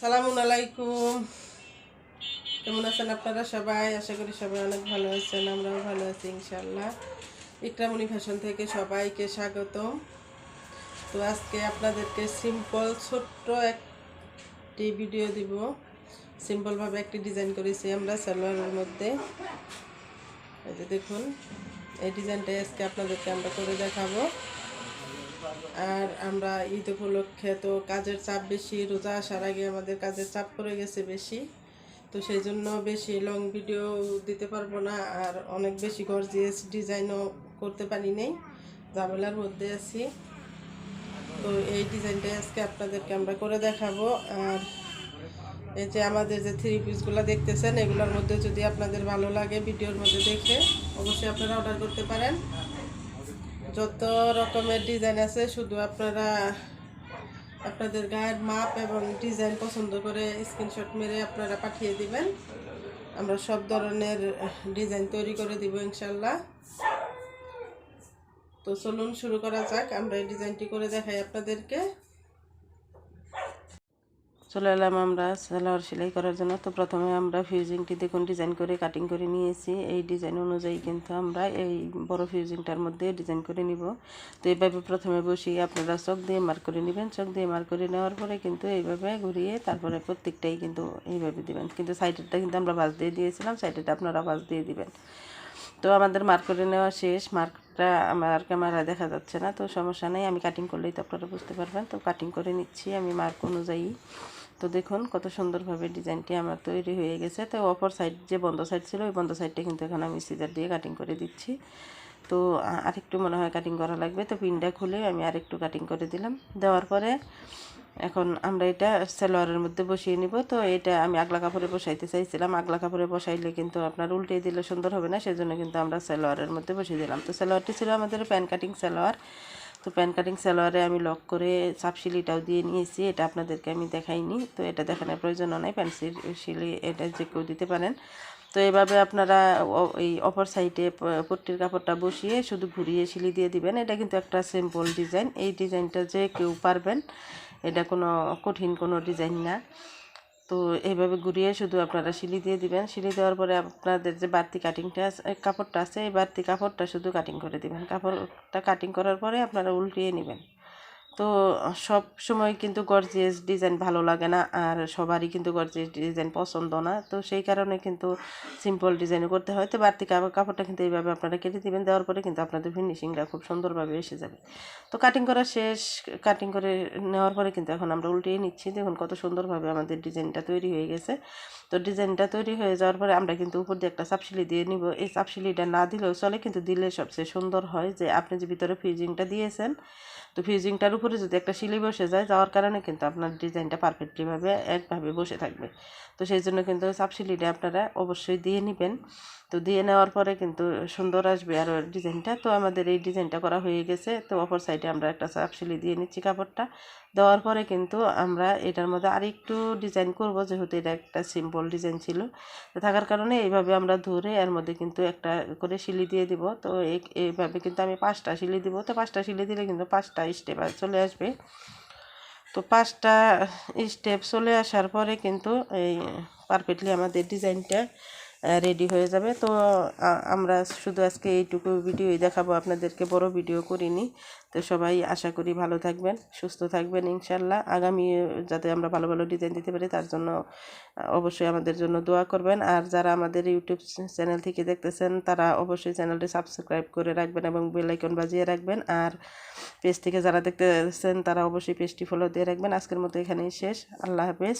সালামু আলাইকুম। কেমন আছেন আপনারা সবাই? আশা করি সবাই অনেক ভালো আছেন, আমরাও ভালো আছি ইনশাল্লাহ। ইকরামণি ফ্যাশন থেকে সবাইকে স্বাগতম। তো আজকে আপনাদেরকে সিম্পল ছোট্ট একটি ভিডিও দিব। সিম্পলভাবে একটি ডিজাইন করেছি আমরা সালোয়ারের মধ্যে। এই যে দেখুন, এই ডিজাইনটাই আজকে আপনাদেরকে আমরা করে দেখাবো। আর আমরা ঈদ উপলক্ষে তো কাজের চাপ বেশি, রোজা আসার আগে আমাদের কাজের চাপ পড়ে গেছে বেশি, তো সেই জন্য বেশি লং ভিডিও দিতে পারবো না, আর অনেক বেশি গর্জিয়াস ডিজাইনও করতে পারি নেই, ঝামেলার মধ্যে আছি। তো এই ডিজাইনটাই আজকে আপনাদেরকে আমরা করে দেখাবো। আর এই যে আমাদের যে থ্রি পিসগুলো দেখতেছেন, এগুলোর মধ্যে যদি আপনাদের ভালো লাগে ভিডিওর মধ্যে দেখে অবশ্যই আপনারা অর্ডার করতে পারেন। যত রকমের ডিজাইন আছে, শুধু আপনারা আপনাদের গায়ের মাপ এবং ডিজাইন পছন্দ করে স্ক্রিনশট মেরে আপনারা পাঠিয়ে দিবেন। আমরা সব ধরনের ডিজাইন তৈরি করে দিব ইনশাল্লাহ। তো চলুন শুরু করা যাক, আমরা এই ডিজাইনটি করে দেখাই আপনাদেরকে। চলে এলাম আমরা সালোয়ার সেলাই করার জন্য। তো প্রথমে আমরা ফিউজিংটি দেখুন ডিজাইন করে কাটিং করে নিয়েছি। এই ডিজাইন অনুযায়ী কিন্তু আমরা এই বড় ফিউজিংটার মধ্যে ডিজাইন করে নিব। তো এইভাবে প্রথমে বসিয়ে আপনারা চক দিয়ে মার্ক করে নেবেন। চক দিয়ে মার্ক করে নেওয়ার পরে কিন্তু এইভাবে ঘুরিয়ে তারপরে প্রত্যেকটাই কিন্তু এইভাবে দিবেন। কিন্তু সাইডেরটা কিন্তু আমরা ভাঁজ দিয়ে দিয়েছিলাম, সাইডেরটা আপনারা ভাঁজ দিয়ে দিবেন। তো আমাদের মার্ক করে নেওয়া শেষ। মার্কটা আমার ক্যামেরা দেখা যাচ্ছে না, তো সমস্যা নেই, আমি কাটিং করলেই তো আপনারা বুঝতে পারবেন। তো কাটিং করে নিচ্ছি আমি মার্ক অনুযায়ী। তো দেখুন কত সুন্দরভাবে ডিজাইনটি আমার তৈরি হয়ে গেছে। তো অপর সাইড যে বন্ধ সাইড ছিল, ওই বন্ধ সাইডটা কিন্তু এখন আমি সিজার দিয়ে কাটিং করে দিচ্ছি। তো আরেকটু মনে হয় কাটিং করা লাগবে, তো পিনটা খুলে আমি আরেকটু কাটিং করে দিলাম। দেওয়ার পরে এখন আমরা এটা সালোয়ারের মধ্যে বসিয়ে নিব। তো এটা আমি আগলা কাপড়ে বসাইতে চাইছিলাম, আগলা কাপড়ে বসাইলে কিন্তু আপনার উল্টে দিলে সুন্দর হবে না, সেজন্য কিন্তু আমরা সালোয়ারের মধ্যে বসিয়ে দিলাম। তো সালোয়ারটি ছিল আমাদের প্যান কাটিং সালোয়ার। তো প্যান কাটিং সালোয়ারে আমি লক করে চাপশিলিটাও দিয়ে নিয়েছি, এটা আপনাদেরকে আমি দেখাইনি, তো এটা দেখানোর প্রয়োজন নাই। প্যান শিলি এটা যে কেউ দিতে পারেন। তো এইভাবে আপনারা এই অপর সাইডে পট্টির কাপড়টা বসিয়ে শুধু ঘুরিয়ে শিলি দিয়ে দিবেন। এটা কিন্তু একটা সিম্পল ডিজাইন, এই ডিজাইনটা যে কেউ পারবেন, এটা কোনো কঠিন কোনো ডিজাইন না। তো এইভাবে ঘুরিয়ে শুধু আপনারা শিলি দিয়ে দিবেন। শিলি দেওয়ার পরে আপনাদের যে বাড়তি কাটিংটা কাপড়টা আছে, এই বাড়তি কাপড়টা শুধু কাটিং করে দিবেন। কাপড়টা কাটিং করার পরে আপনারা উল্টিয়ে নেবেন। তো সব সময় কিন্তু গর্জিয়াস ডিজাইন ভালো লাগে না, আর সবারই কিন্তু গর্জিয়াস ডিজাইন পছন্দ না, তো সেই কারণে কিন্তু সিম্পল ডিজাইন করতে হয়। তো বাড়তি কাপড়টা কিন্তু এইভাবে আপনারা কেটে দিবেন। দেওয়ার পরে কিন্তু আপনাদের ফিনিশিংটা খুব সুন্দরভাবে এসে যাবে। তো কাটিং করা শেষ। কাটিং করে নেওয়ার পরে কিন্তু এখন আমরা উল্টিয়ে নিচ্ছি। দেখুন কত সুন্দরভাবে আমাদের ডিজাইনটা তৈরি হয়ে গেছে। তো ডিজাইনটা তৈরি হয়ে যাওয়ার পরে আমরা কিন্তু উপর দিয়ে একটা চাপশিলি দিয়ে নিব। এই চাপশিলিটা না দিলেও চলে, কিন্তু দিলে সবচেয়ে সুন্দর হয়। যে আপনি যে ভিতরে ফিউজিংটা দিয়েছেন, তো ফিউজিংটার উপরে যদি একটা শিলি বসে যায়, যাওয়ার কারণে কিন্তু আপনার ডিজাইনটা পারফেক্টলিভাবে একভাবে বসে থাকবে। তো সেই জন্য কিন্তু চাপশিলিটা আপনারা অবশ্যই দিয়ে নেবেন। তো দিয়ে নেওয়ার পরে কিন্তু সুন্দর আসবে আরও ডিজাইনটা। তো আমাদের এই ডিজাইনটা করা হয়ে গেছে। তো অপর সাইডে আমরা একটা চাপশিলি দিয়ে নিচ্ছি কাপড়টা। দেওয়ার পরে কিন্তু আমরা এটার মধ্যে আরেকটু ডিজাইন করব, যেহেতু এটা একটা সিম্পল ডিজাইন ছিল, তো থাকার কারণে এইভাবে আমরা ধরে এর মধ্যে কিন্তু একটা করে শিলি দিয়ে দিব। তো এইভাবে কিন্তু আমি 5টা শিলি দিব। তো 5টা শিলি দিলে কিন্তু 5টা স্টেপ চলে আসবে। তো 5টা স্টেপ চলে আসার পরে কিন্তু এই পারফেক্টলি আমাদের ডিজাইনটা রেডি হয়ে যাবে। তো আমরা শুধু আজকে এইটুকু ভিডিওই দেখাবো আপনাদেরকে, বড় ভিডিও করিনি। তো সবাই আশা করি ভালো থাকবেন, সুস্থ থাকবেন ইনশাল্লাহ। আগামী যাতে আমরা ভালো ভালো ডিজাইন দিতে পারি, তার জন্য অবশ্যই আমাদের জন্য দোয়া করবেন। আর যারা আমাদের ইউটিউব চ্যানেল থেকে দেখতেছেন, তারা অবশ্যই চ্যানেলটি সাবস্ক্রাইব করে রাখবেন এবং বেল আইকন বাজিয়ে রাখবেন। আর পেজ থেকে যারা দেখতেছেন, তারা অবশ্যই পেজটি ফলো দিয়ে রাখবেন। আজকের মতো এখানেই শেষ। আল্লাহ হাফেজ।